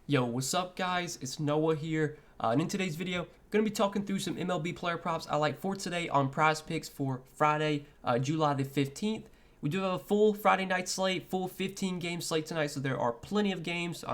Yo, what's up guys? It's Noah here, and in today's video, I'm going to be talking through some MLB player props I like for today on Prizepicks for Friday, July the 15th. We do have a full Friday night slate, full 15-game slate tonight, so there are plenty of games,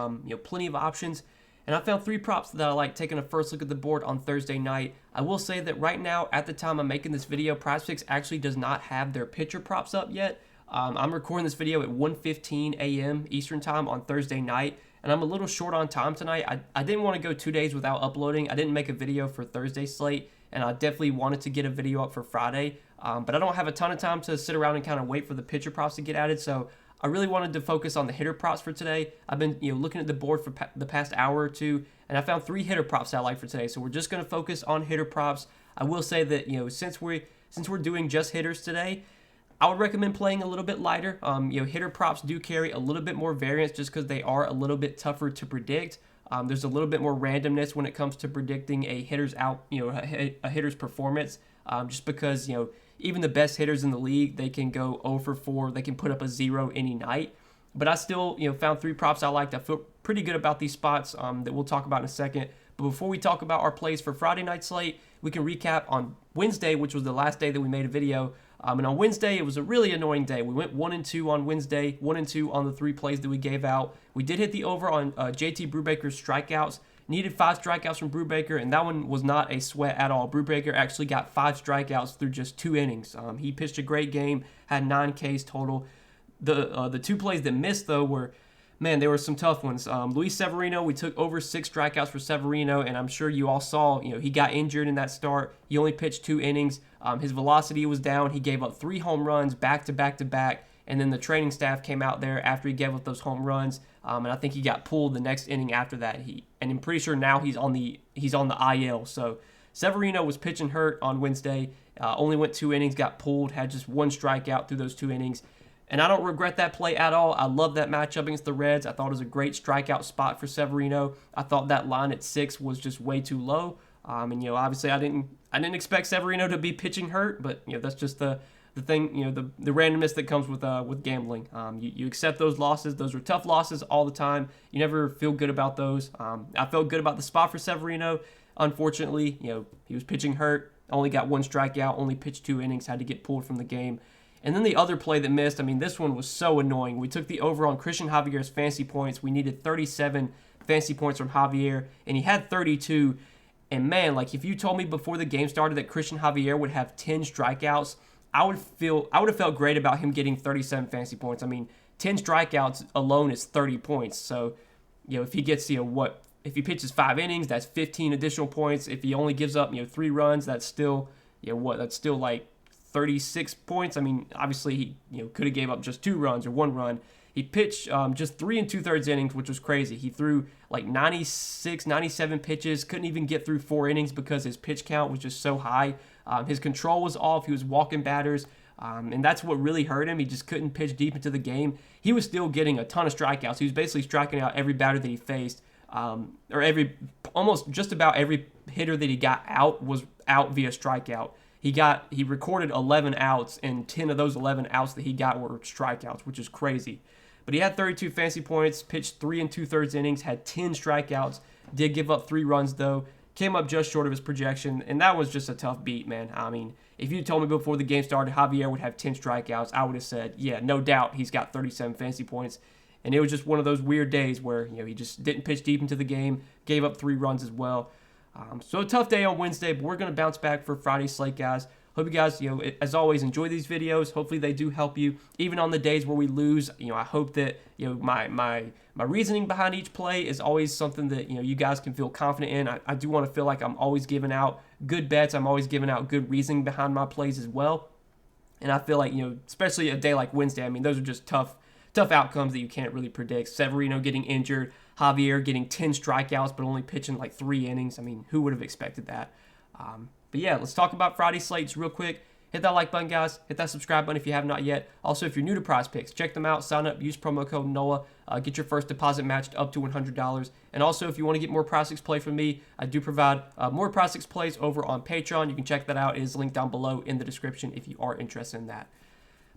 plenty of options. And I found three props that I like taking a first look at the board on Thursday night. I will say that right now, at the time I'm making this video, Prizepicks actually does not have their pitcher props up yet. I'm recording this video at 1:15 a.m. Eastern time on Thursday night, and I'm a little short on time tonight. I didn't want to go 2 days without uploading. I didn't make a video for Thursday slate, and I definitely wanted to get a video up for Friday, but I don't have a ton of time to sit around and kind of wait for the pitcher props to get added, so I really wanted to focus on the hitter props for today. I've been looking at the board for the past hour or two, and I found three hitter props that I like for today, so we're just going to focus on hitter props. I will say that since we're doing just hitters today, I would recommend playing a little bit lighter. Hitter props do carry a little bit more variance just because they are a little bit tougher to predict. There's a little bit more randomness when it comes to predicting a hitter's a hitter's performance. Just because even the best hitters in the league, they can go 0 for 4. They can put up a 0 any night. But I still found three props I liked. I feel pretty good about these spots that we'll talk about in a second. But before we talk about our plays for Friday night slate, we can recap on Wednesday, which was the last day that we made a video. And on Wednesday, it was a really annoying day. We went 1-2 on Wednesday, 1-2 on the three plays that we gave out. We did hit the over on JT Brubaker's strikeouts. Needed 5 strikeouts from Brubaker, and that one was not a sweat at all. Brubaker actually got 5 strikeouts through just 2 innings. He pitched a great game, had 9 Ks total. The two plays that missed, though, were, man, there were some tough ones. Luis Severino, we took over 6 strikeouts for Severino, and I'm sure you all saw, he got injured in that start. He only pitched 2 innings. His velocity was down. He gave up 3 home runs back to back to back, and then the training staff came out there after he gave up those home runs, and I think he got pulled the next inning after that. And I'm pretty sure now he's on the IL. So Severino was pitching hurt on Wednesday. Only went 2 innings, got pulled, had just 1 strikeout through those 2 innings. And I don't regret that play at all. I love that matchup against the Reds. I thought it was a great strikeout spot for Severino. I thought that line at 6 was just way too low. And obviously I didn't expect Severino to be pitching hurt, but that's just the thing, the randomness that comes with gambling. You accept those losses. Those are tough losses all the time. You never feel good about those. I felt good about the spot for Severino. Unfortunately, he was pitching hurt. Only got 1 strikeout. Only pitched 2 innings. Had to get pulled from the game. And then the other play that missed, this one was so annoying. We took the over on Christian Javier's fantasy points. We needed 37 fantasy points from Javier, and he had 32. And man, if you told me before the game started that Christian Javier would have 10 strikeouts, I would have felt great about him getting 37 fantasy points. 10 strikeouts alone is 30 points. So, if he gets, if he pitches 5 innings, that's 15 additional points. If he only gives up, 3 runs, that's still, that's still like 36 points. Obviously he, could have gave up just 2 runs or 1 run. He pitched just 3 2/3 innings, which was crazy. He threw 96, 97 pitches, couldn't even get through 4 innings because his pitch count was just so high. His control was off. He was walking batters, and that's what really hurt him. He just couldn't pitch deep into the game. He was still getting a ton of strikeouts. He was basically striking out every batter that he faced, or almost just about every hitter that he got out was out via strikeout. He recorded 11 outs, and 10 of those 11 outs that he got were strikeouts, which is crazy. But he had 32 fantasy points, pitched 3 2/3 innings, had 10 strikeouts, did give up 3 runs though, came up just short of his projection, and that was just a tough beat, man. If you told me before the game started Javier would have 10 strikeouts, I would have said, yeah, no doubt he's got 37 fantasy points. And it was just one of those weird days where he just didn't pitch deep into the game, gave up 3 runs as well. So a tough day on Wednesday, but we're going to bounce back for Friday slate, guys. Hope you guys, as always, enjoy these videos. Hopefully they do help you. Even on the days where we lose, I hope that, my reasoning behind each play is always something that, you guys can feel confident in. I do want to feel like I'm always giving out good bets. I'm always giving out good reasoning behind my plays as well. And I feel like, especially a day like Wednesday, those are just tough outcomes that you can't really predict. Severino getting injured, Javier getting 10 strikeouts but only pitching 3 innings. Who would have expected that? But yeah, let's talk about Friday slates real quick. Hit that like button, guys. Hit that subscribe button if you have not yet. Also, if you're new to Prizepicks, check them out. Sign up. Use promo code NOAH. Get your first deposit matched up to $100. And also, if you want to get more Prizepicks play from me, I do provide more Prizepicks plays over on Patreon. You can check that out. It is linked down below in the description if you are interested in that.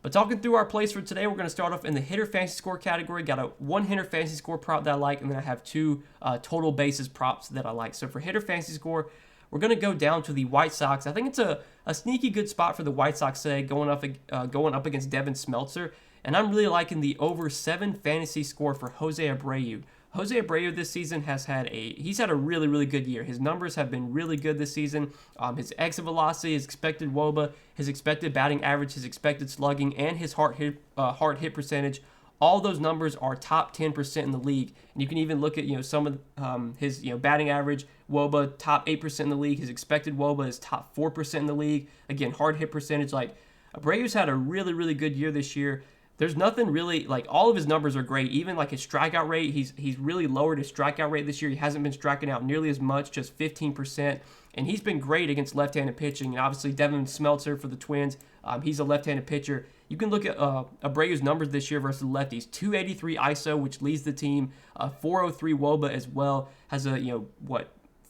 But talking through our plays for today, we're going to start off in the hitter fantasy score category. Got a one hitter fantasy score prop that I like, and then I have two total bases props that I like. So for hitter fantasy score, we're going to go down to the White Sox. I think it's a sneaky good spot for the White Sox today, going up against Devin Smeltzer. And I'm really liking the over 7 fantasy score for Jose Abreu. Jose Abreu this season he's had a really, really good year. His numbers have been really good this season. His exit velocity, his expected WOBA, his expected batting average, his expected slugging, and his hard hit percentage. All those numbers are top 10% in the league. And you can even look at some of his batting average, WOBA, top 8% in the league. His expected WOBA is top 4% in the league. Again, hard hit percentage. Like, Abreu's had a really, really good year this year. There's nothing really, like, all of his numbers are great. Even like his strikeout rate, he's really lowered his strikeout rate this year. He hasn't been striking out nearly as much, just 15%. And he's been great against left-handed pitching. And obviously, Devin Smeltzer for the Twins, he's a left-handed pitcher. You can look at Abreu's numbers this year versus lefties. 283 ISO, which leads the team. 403 WOBA as well. Has a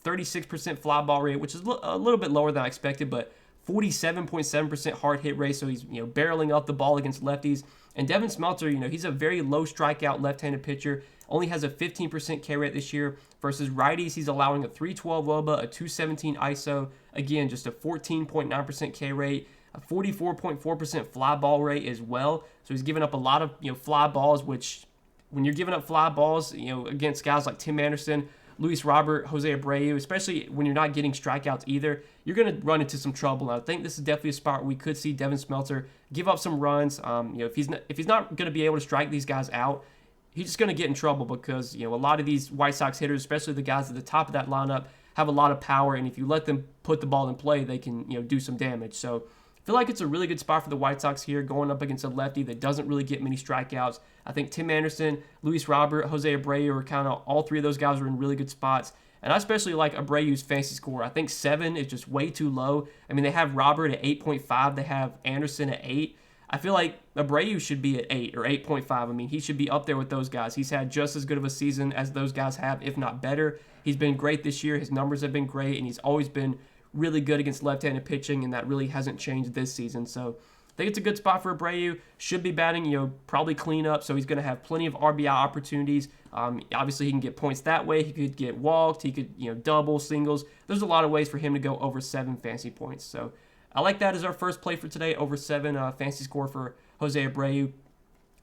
36% fly ball rate, which is a little bit lower than I expected, but 47.7% hard hit rate. So he's barreling up the ball against lefties. And Devin Smeltzer, he's a very low strikeout left-handed pitcher. Only has a 15% K rate this year. Versus righties, he's allowing a 312 WOBA, a 217 ISO. Again, just a 14.9% K rate, a 44.4% fly ball rate as well. So he's giving up a lot of fly balls, which when you're giving up fly balls, against guys like Tim Anderson, Luis Robert, Jose Abreu, especially when you're not getting strikeouts either, you're going to run into some trouble. And I think this is definitely a spot where we could see Devin Smeltzer give up some runs. If he's not going to be able to strike these guys out, he's just going to get in trouble because a lot of these White Sox hitters, especially the guys at the top of that lineup, have a lot of power, and if you let them put the ball in play, they can do some damage. So I feel like it's a really good spot for the White Sox here, going up against a lefty that doesn't really get many strikeouts. I think Tim Anderson, Luis Robert, Jose Abreu are kind of, all three of those guys are in really good spots. And I especially like Abreu's fantasy score. I think 7 is just way too low. I mean, they have Robert at 8.5. They have Anderson at 8. I feel like Abreu should be at 8 or 8.5. I mean, he should be up there with those guys. He's had just as good of a season as those guys have, if not better. He's been great this year. His numbers have been great, and he's always been really good against left-handed pitching, and that really hasn't changed this season. So I think it's a good spot for Abreu. Should be batting, probably clean up, so he's going to have plenty of RBI opportunities. Obviously, he can get points that way. He could get walked. He could, double, singles. There's a lot of ways for him to go over 7 fantasy points. So I like that as our first play for today, over 7 fantasy score for Jose Abreu.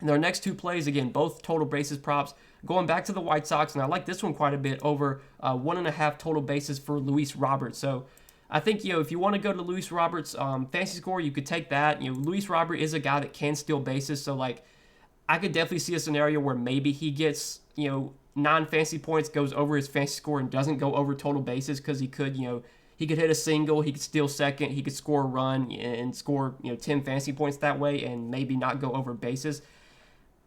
And our next two plays, again, both total bases props, going back to the White Sox, and I like this one quite a bit, over 1.5 total bases for Luis Robert. So I think, if you want to go to Luis Robert's fantasy score, you could take that. Luis Robert is a guy that can steal bases, so, I could definitely see a scenario where maybe he gets, 9 fantasy points, goes over his fantasy score, and doesn't go over total bases because he could, he could hit a single, he could steal second, he could score a run and score, 10 fantasy points that way and maybe not go over bases.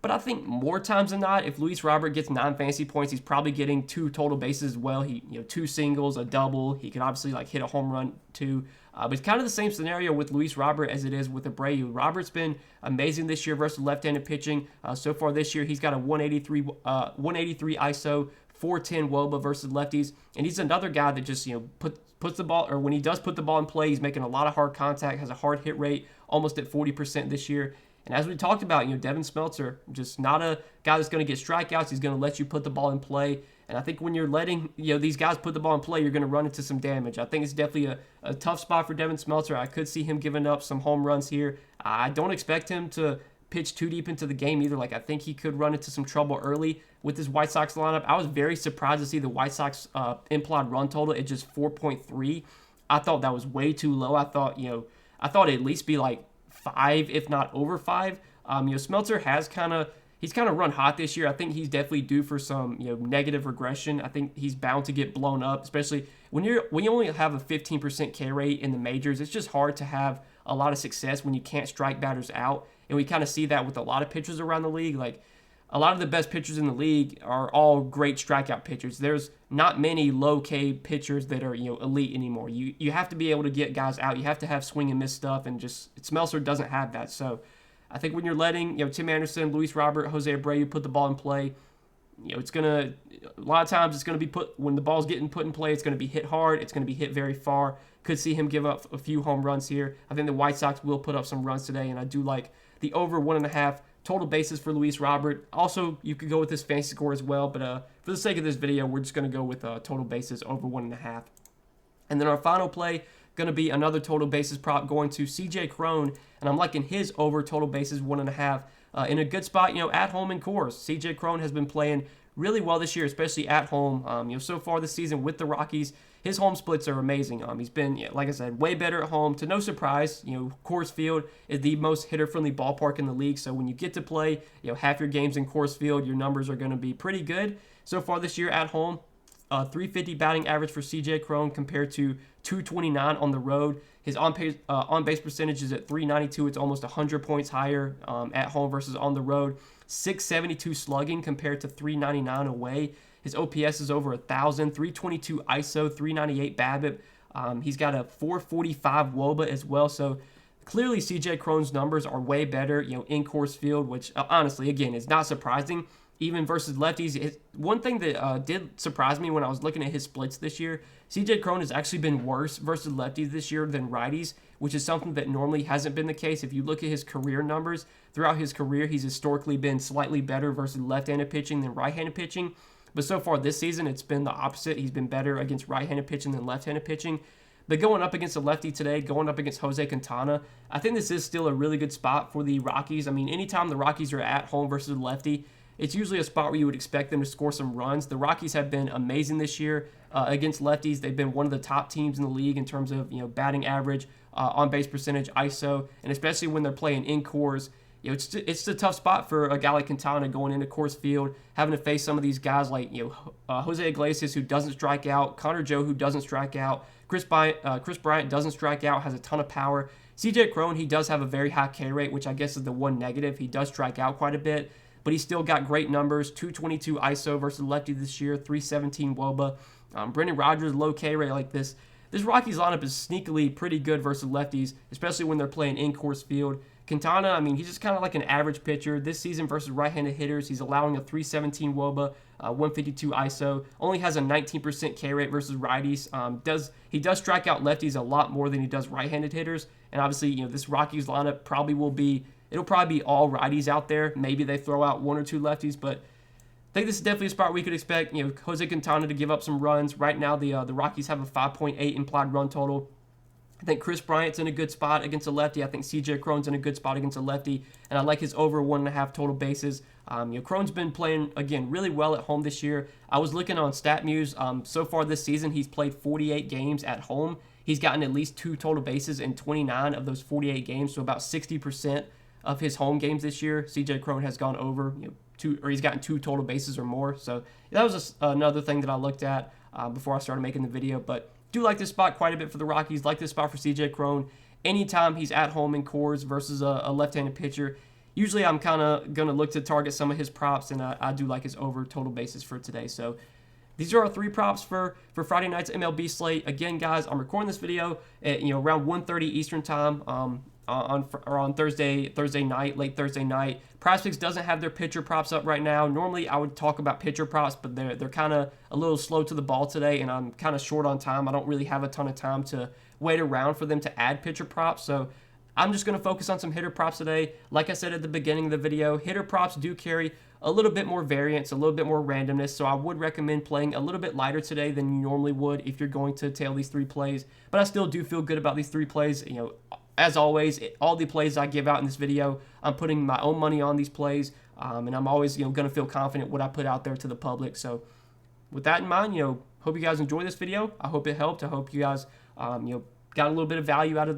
But I think more times than not, if Luis Robert gets 9 fantasy points, he's probably getting 2 total bases as well. 2 singles, a double. He could obviously hit a home run too. But it's kind of the same scenario with Luis Robert as it is with Abreu. Robert's been amazing this year versus left-handed pitching. So far this year, he's got a 183 ISO, 410 WOBA versus lefties, and he's another guy that just puts the ball, or when he does put the ball in play, he's making a lot of hard contact, has a hard hit rate almost at 40% this year. And as we talked about, Devin Smeltzer, just not a guy that's going to get strikeouts. He's going to let you put the ball in play. And I think when you're letting these guys put the ball in play, you're going to run into some damage. I think it's definitely a tough spot for Devin Smeltzer. I could see him giving up some home runs here. I don't expect him to pitch too deep into the game either. I think he could run into some trouble early with his White Sox lineup. I was very surprised to see the White Sox implied run total at just 4.3. I thought that was way too low. I thought it'd at least be 5, if not over 5. Smeltzer has he's kind of run hot this year. I think he's definitely due for some negative regression. I think he's bound to get blown up, especially when you only have a 15% K rate in the majors. It's just hard to have a lot of success when you can't strike batters out, and we kind of see that with a lot of pitchers around the league. A lot of the best pitchers in the league are all great strikeout pitchers. There's not many low K pitchers that are elite anymore. You have to be able to get guys out. You have to have swing and miss stuff, and Smeltzer doesn't have that. So I think when you're letting Tim Anderson, Luis Robert, Jose Abreu put the ball in play, it's gonna, a lot of times it's gonna be when the ball's getting put in play, it's gonna be hit hard. It's gonna be hit very far. Could see him give up a few home runs here. I think the White Sox will put up some runs today, and I do like the over 1.5 total bases for Luis Robert. Also, you could go with his fantasy score as well, but for the sake of this video, we're just going to go with total bases over 1.5. And then our final play, going to be another total bases prop going to CJ Cron, and I'm liking his over total bases 1.5 in a good spot, at home in Coors. CJ Cron has been playing really well this year, especially at home. So far this season with the Rockies, his home splits are amazing. He's been, like I said, way better at home. To no surprise, Coors Field is the most hitter-friendly ballpark in the league. So when you get to play, half your games in Coors Field, your numbers are going to be pretty good. So far this year at home, 350 batting average for CJ Cron compared to 229 on the road. His on-base percentage is at 392. It's almost 100 points higher at home versus on the road. 672 slugging compared to 399 away. His OPS is over 1,000. 322 ISO, 398 BABIP. He's got a 445 WOBA as well. So clearly CJ Cron's numbers are way better, in Coors Field, which honestly, again, is not surprising. Even versus lefties, one thing that did surprise me when I was looking at his splits this year, CJ Cron has actually been worse versus lefties this year than righties, which is something that normally hasn't been the case. If you look at his career numbers, throughout his career, he's historically been slightly better versus left-handed pitching than right-handed pitching. But so far this season, it's been the opposite. He's been better against right-handed pitching than left-handed pitching. But going up against a lefty today, going up against Jose Quintana, I think this is still a really good spot for the Rockies. I mean, anytime the Rockies are at home versus a lefty, it's usually a spot where you would expect them to score some runs. The Rockies have been amazing this year against lefties. They've been one of the top teams in the league in terms of batting average, on-base percentage, ISO, and especially when they're playing in Coors. It's a tough spot for a guy like Quintana going into Coors Field, having to face some of these guys like Jose Iglesias, who doesn't strike out, Connor Joe, who doesn't strike out, Chris Bryant doesn't strike out, has a ton of power. CJ Cron, he does have a very high K rate, which I guess is the one negative. He does strike out quite a bit, but he's still got great numbers. 222 ISO versus lefty this year, 317 WOBA. Brendan Rodgers, low K rate like this. This Rockies lineup is sneakily pretty good versus lefties, especially when they're playing in Coors Field. Quintana, I mean, he's just kind of like an average pitcher. This season versus right-handed hitters, he's allowing a 317 WOBA, 152 ISO. Only has a 19% K rate versus righties. He does strike out lefties a lot more than he does right-handed hitters. And obviously, this Rockies lineup it'll probably be all righties out there. Maybe they throw out one or two lefties, but I think this is definitely a spot we could expect Jose Quintana to give up some runs. Right now, the Rockies have a 5.8 implied run total. I think Chris Bryant's in a good spot against a lefty. I think CJ Cron's in a good spot against a lefty, and I like his over 1.5 total bases. Cron's been playing, again, really well at home this year. I was looking on StatMuse. So far this season, he's played 48 games at home. He's gotten at least 2 total bases in 29 of those 48 games, so about 60% of his home games this year, CJ Cron has gone over he's gotten 2 total bases or more. So that was another thing that I looked at before I started making the video. But do like this spot quite a bit for the Rockies. Like this spot for CJ Cron. Anytime he's at home in Coors versus a left-handed pitcher, usually I'm kind of going to look to target some of his props, and I do like his over total bases for today. So these are our 3 props for Friday night's MLB slate. Again, guys, I'm recording this video at around 1:30 Eastern time on Thursday night, late Thursday night. Prizepicks doesn't have their pitcher props up right now. Normally, I would talk about pitcher props, but they're kind of a little slow to the ball today, and I'm kind of short on time. I don't really have a ton of time to wait around for them to add pitcher props, so I'm just going to focus on some hitter props today. Like I said at the beginning of the video, hitter props do carry a little bit more variance, a little bit more randomness, so I would recommend playing a little bit lighter today than you normally would if you're going to tail these 3 plays. But I still do feel good about these 3 plays. As always, all the plays I give out in this video, I'm putting my own money on these plays, and I'm always going to feel confident what I put out there to the public. So with that in mind, hope you guys enjoy this video. I hope it helped. I hope you guys got a little bit of value out of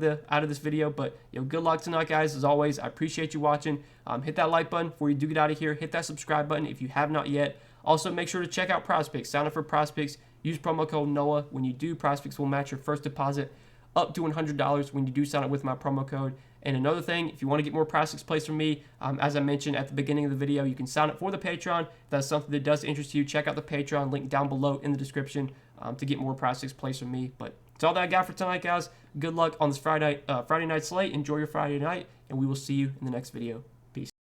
this video. But good luck tonight, guys. As always, I appreciate you watching. Hit that like button before you do get out of here. Hit that subscribe button if you have not yet. Also, make sure to check out Prizepicks. Sign up for Prizepicks. Use promo code NOAH. When you do, Prizepicks will match your first deposit up to $100 when you do sign up with my promo code. And another thing, if you want to get more Prizepicks plays from me, as I mentioned at the beginning of the video, you can sign up for the Patreon. If that's something that does interest you, check out the Patreon link down below in the description to get more Prizepicks plays from me. But that's all that I got for tonight, guys. Good luck on this Friday night slate. Enjoy your Friday night, and we will see you in the next video. Peace.